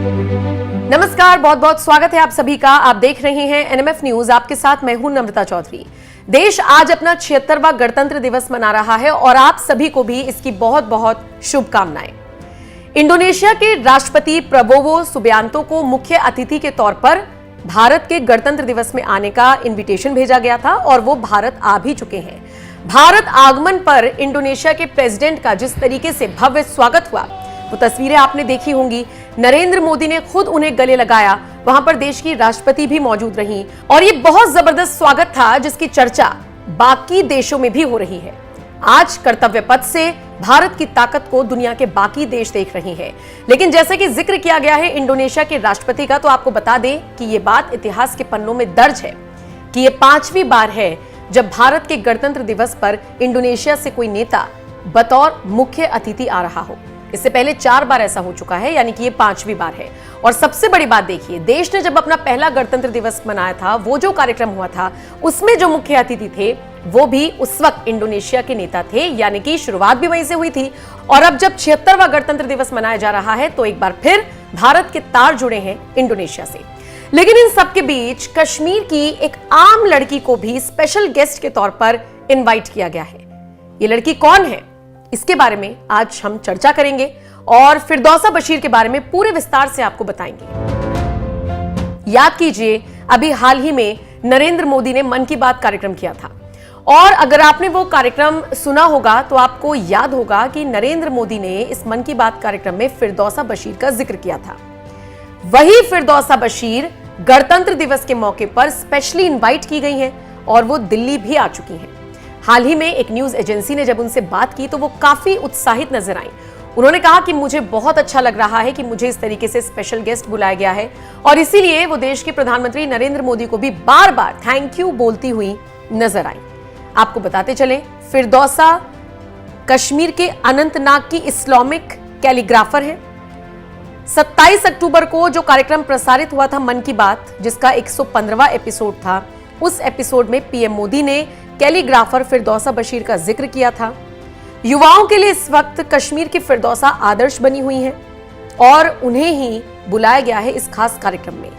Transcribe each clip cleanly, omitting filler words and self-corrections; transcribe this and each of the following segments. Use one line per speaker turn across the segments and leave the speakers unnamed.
नमस्कार, बहुत बहुत स्वागत है आप सभी का। आप देख रहे हैं एनएमएफ न्यूज। आपके साथ मैं हूं नम्रता चौधरी। देश आज अपना 76वां गणतंत्र दिवस मना रहा है और आप सभी को भी इसकी बहुत बहुत शुभकामनाएं। इंडोनेशिया के राष्ट्रपति प्रबोवो सुबियांतो को मुख्य अतिथि के तौर पर भारत के गणतंत्र दिवस में आने का इन्विटेशन भेजा गया था और वो भारत आ भी चुके हैं। भारत आगमन पर इंडोनेशिया के प्रेसिडेंट का जिस तरीके से भव्य स्वागत हुआ, वो तस्वीरें आपने देखी होंगी। नरेंद्र मोदी ने खुद उन्हें गले लगाया, वहां पर देश की राष्ट्रपति भी मौजूद रहीं और ये बहुत जबरदस्त स्वागत था जिसकी चर्चा बाकी देशों में भी हो रही है। आज कर्तव्य पथ से भारत की ताकत को दुनिया के बाकी देश देख रहे हैं। लेकिन जैसे कि जिक्र किया गया है इंडोनेशिया के राष्ट्रपति का, तो आपको बता दें कि ये बात इतिहास के पन्नों में दर्ज है कि ये 5वीं बार है जब भारत के गणतंत्र दिवस पर इंडोनेशिया से कोई नेता बतौर मुख्य अतिथि आ रहा हो। इससे पहले 4 बार ऐसा हो चुका है, यानी कि ये 5वीं बार है। और सबसे बड़ी बात देखिए, देश ने जब अपना पहला गणतंत्र दिवस मनाया था, वो जो कार्यक्रम हुआ था उसमें जो मुख्य अतिथि थे वो भी उस वक्त इंडोनेशिया के नेता थे, यानी कि शुरुआत भी वहीं से हुई थी। और अब जब 76वां गणतंत्र दिवस मनाया जा रहा है तो एक बार फिर भारत के तार जुड़े हैं इंडोनेशिया से। लेकिन इन सबके बीच कश्मीर की एक आम लड़की को भी स्पेशल गेस्ट के तौर पर इनवाइट किया गया है। ये लड़की कौन है, इसके बारे में आज हम चर्चा करेंगे और फिरदौसा बशीर के बारे में पूरे विस्तार से आपको बताएंगे। याद कीजिए, अभी हाल ही में नरेंद्र मोदी ने मन की बात कार्यक्रम किया था और अगर आपने वो कार्यक्रम सुना होगा तो आपको याद होगा कि नरेंद्र मोदी ने इस मन की बात कार्यक्रम में फिरदौसा बशीर का जिक्र किया था। वही फिरदौसा बशीर गणतंत्र दिवस के मौके पर स्पेशली इनवाइट की गई हैं और वो दिल्ली भी आ चुकी हैं। हाल ही में एक न्यूज एजेंसी ने जब उनसे बात की तो वो काफी उत्साहित नजर आई। उन्होंने कहा कि मुझे बहुत अच्छा लग रहा है कि मुझे इस तरीके से स्पेशल गेस्ट बुलाया गया है और इसीलिए वो देश के प्रधानमंत्री नरेंद्र मोदी को भी बार बार थैंक यू बोलती हुई नजर आई। आपको बताते चले, फिरदौसा कश्मीर के अनंतनाग की इस्लामिक कैलीग्राफर है। 27 अक्टूबर को जो कार्यक्रम प्रसारित हुआ था मन की बात, जिसका 115वां एपिसोड था, उस एपिसोड में पीएम मोदी ने कैलीग्राफर फिरदौसा बशीर का जिक्र किया था। युवाओं के लिए इस वक्त कश्मीर की फिरदौसा आदर्श बनी हुई हैं और उन्हें ही बुलाया गया है इस खास कार्यक्रम में।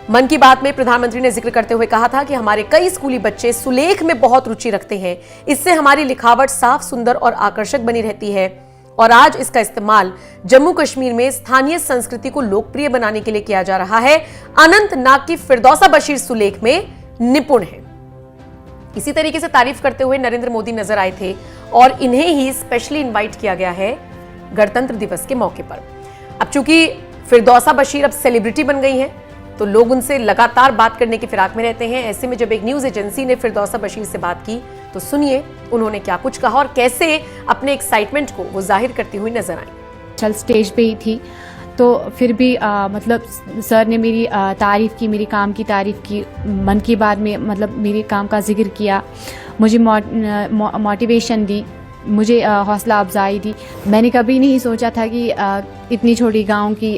मन की बात में प्रधानमंत्री ने जिक्र करते हुए कहा था कि हमारे कई स्कूली बच्चे सुलेख में बहुत रुचि रखते हैं, इससे हमारी लिखावट साफ, सुंदर और आकर्षक बनी रहती है और आज इसका इस्तेमाल जम्मू कश्मीर में स्थानीय संस्कृति को लोकप्रिय बनाने के लिए किया जा रहा है। अनंतनाग की फिरदौसा बशीर सुलेख में निपुण है। इसी तरीके से तारीफ करते हुए नरेंद्र मोदी नजर आए थे और इन्हें ही स्पेशली इनवाइट किया गया है गणतंत्र दिवस के मौके पर। अब चूंकि फिरदौसा बशीर अब सेलिब्रिटी बन गई हैं तो लोग उनसे लगातार बात करने की फिराक में रहते हैं। ऐसे में जब एक न्यूज एजेंसी ने फिरदौसा बशीर से बात की तो सुनिए उन्होंने क्या कुछ कहा और कैसे अपने एक्साइटमेंट को वो जाहिर करती हुई नजर आई।
चल स्टेज पे ही थी तो फिर भी मतलब सर ने मेरी तारीफ़ की, मेरी काम की तारीफ़ की, मन की बात में मतलब मेरे काम का जिक्र किया, मुझे मोटिवेशन दी, मुझे हौसला अफजाई दी। मैंने कभी नहीं सोचा था कि इतनी छोटी गांव की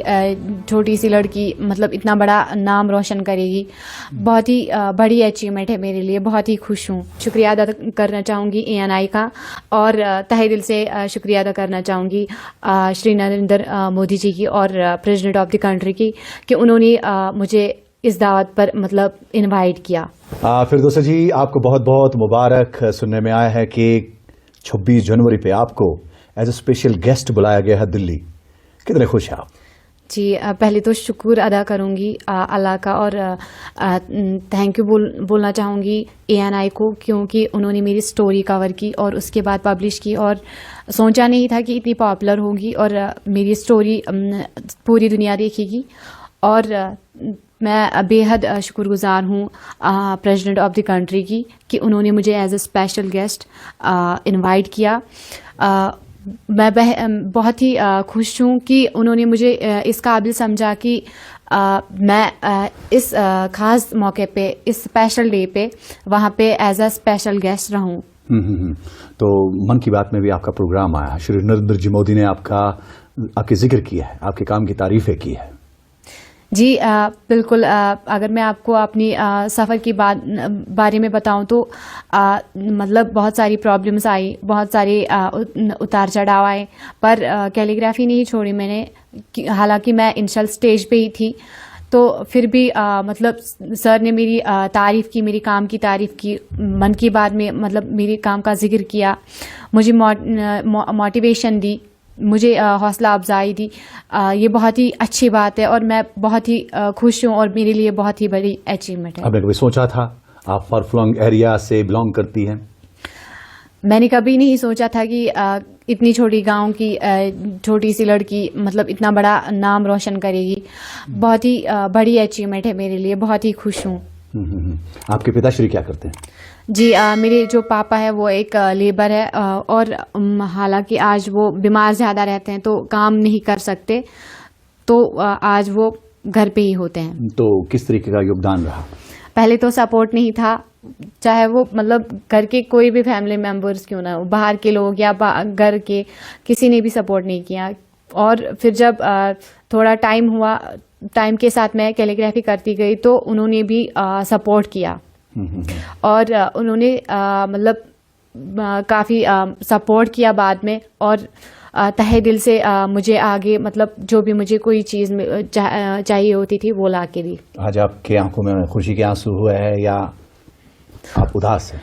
छोटी सी लड़की मतलब इतना बड़ा नाम रोशन करेगी। बहुत ही बड़ी अचीवमेंट है मेरे लिए, बहुत ही खुश हूँ। शुक्रिया अदा करना चाहूँगी ANI का और तहे दिल से शुक्रिया अदा करना चाहूँगी श्री नरेंद्र मोदी जी की और प्रेसिडेंट ऑफ द कंट्री की कि उन्होंने मुझे इस दावत पर मतलब इनवाइट किया।
फिरदौसा जी, आपको बहुत बहुत मुबारक। सुनने में आया है कि 26 जनवरी पे आपको एज ए स्पेशल गेस्ट बुलाया गया है दिल्ली। कितने खुश हैं आप?
जी, पहले तो शुक्र अदा करूंगी अल्लाह का और थैंक यू बोलना चाहूँगी ANI को, क्योंकि उन्होंने मेरी स्टोरी कवर की और उसके बाद पब्लिश की और सोचा नहीं था कि इतनी पॉपुलर होगी और मेरी स्टोरी पूरी दुनिया देखेगी। और मैं बेहद शुक्रगुजार हूँ प्रेसिडेंट ऑफ द कंट्री की कि उन्होंने मुझे as a special guest invite किया। मैं बहुत ही खुश हूँ कि उन्होंने मुझे इस काबिल समझा कि मैं इस खास मौके पे, इस स्पेशल डे पे वहाँ पे एज अ स्पेशल गेस्ट रहूँ।
तो मन की बात में भी आपका प्रोग्राम आया, श्री नरेंद्र जी मोदी ने आपकी जिक्र किया है, आपके काम की तारीफें की है।
जी बिल्कुल। अगर मैं आपको अपनी सफ़र की बारे में बताऊं तो मतलब बहुत सारी प्रॉब्लम्स आई, बहुत सारे उतार चढ़ाव आए, पर कैलीग्राफी नहीं छोड़ी मैंने। हालांकि मैं इनिशियल स्टेज पे ही थी, तो फिर भी मतलब सर ने मेरी तारीफ़ की, मेरी काम की तारीफ़ की, मन की बात में मतलब मेरे काम का जिक्र किया, मुझे मोटिवेशन दी, मुझे हौसला अफजाई दी। ये बहुत ही अच्छी बात है और मैं बहुत ही खुश हूँ और मेरे लिए बहुत ही बड़ी अचीवमेंट है।
आपने कभी सोचा था, आप फार फ्लंग एरिया से बिलोंग करती हैं?
मैंने कभी नहीं सोचा था कि इतनी छोटी गांव की छोटी सी लड़की मतलब इतना बड़ा नाम रोशन करेगी। बहुत ही बड़ी अचीवमेंट है मेरे लिए, बहुत ही खुश हूँ।
आपके पिताश्री क्या करते हैं?
जी मेरे जो पापा है वो एक लेबर है और हालांकि आज वो बीमार ज़्यादा रहते हैं तो काम नहीं कर सकते, तो आज वो घर पे ही होते हैं।
तो किस तरीके का योगदान रहा?
पहले तो सपोर्ट नहीं था, चाहे वो मतलब घर के कोई भी फैमिली मेंबर्स क्यों ना हो, बाहर के लोग या घर के, किसी ने भी सपोर्ट नहीं किया। और फिर जब थोड़ा टाइम हुआ, टाइम के साथ मैं कैलीग्राफी करती गई तो उन्होंने भी सपोर्ट किया और उन्होंने मतलब काफ़ी सपोर्ट किया बाद में, और तहे दिल से मुझे आगे मतलब जो भी मुझे कोई चीज़ चाहिए होती थी वो ला के दी।
आज आपके आंखों में खुशी के आंसू हुए हैं या आप उदास हैं?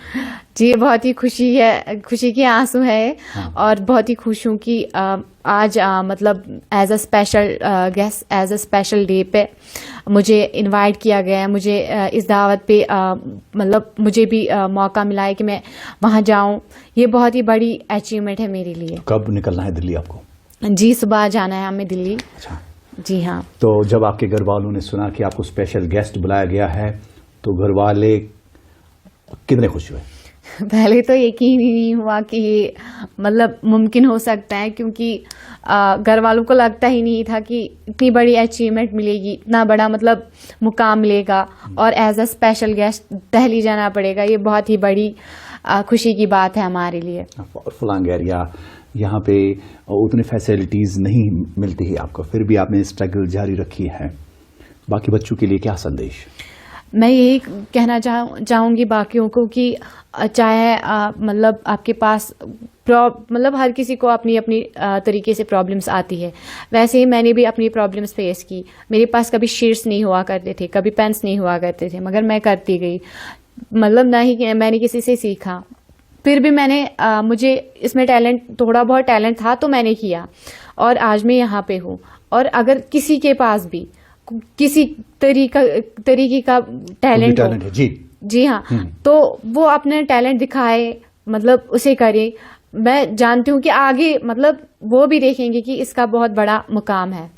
जी बहुत ही खुशी है, खुशी के आंसू है।
हाँ।
और बहुत ही खुश हूँ कि आज मतलब as a special guest, as a special day पे मुझे इनवाइट किया गया है। मुझे इस दावत पे मतलब मुझे भी मौका मिला है कि मैं वहाँ जाऊँ। ये बहुत ही बड़ी अचीवमेंट है मेरे लिए।
कब निकलना है दिल्ली आपको?
जी सुबह जाना है हमें दिल्ली।
अच्छा।
जी हाँ।
तो जब आपके घर वालों ने सुना कि आपको स्पेशल गेस्ट बुलाया गया है तो घर वाले कितने खुश हुए?
पहले तो यकीन ही नहीं हुआ कि ये मतलब मुमकिन हो सकता है, क्योंकि घर वालों को लगता ही नहीं था कि इतनी बड़ी अचीवमेंट मिलेगी, इतना बड़ा मतलब मुकाम मिलेगा और as a special guest Delhi जाना पड़ेगा। ये बहुत ही बड़ी खुशी की बात है हमारे लिए।
फलांग एरिया, यहाँ पे उतनी फैसिलिटीज़ नहीं मिलती है आपको, फिर भी आपने स्ट्रगल जारी रखी है। बाकी बच्चों के लिए क्या संदेश?
मैं यही कहना चाहूँगी बाकियों को कि चाहे मतलब आपके पास मतलब हर किसी को अपनी अपनी तरीके से प्रॉब्लम्स आती है, वैसे ही मैंने भी अपनी प्रॉब्लम्स फेस की। मेरे पास कभी शीट्स नहीं हुआ करते थे, कभी पेन्स नहीं हुआ करते थे, मगर मैं करती गई। मतलब ना ही मैंने किसी से सीखा, फिर भी मैंने मुझे इसमें टैलेंट, थोड़ा बहुत टैलेंट था तो मैंने किया और आज मैं यहाँ पे हूँ। और अगर किसी के पास भी किसी तरीके का टैलेंट
है
जी हाँ, तो वो अपने टैलेंट दिखाए, मतलब उसे करे। मैं जानती हूँ कि आगे मतलब वो भी देखेंगे कि इसका बहुत बड़ा मुकाम है।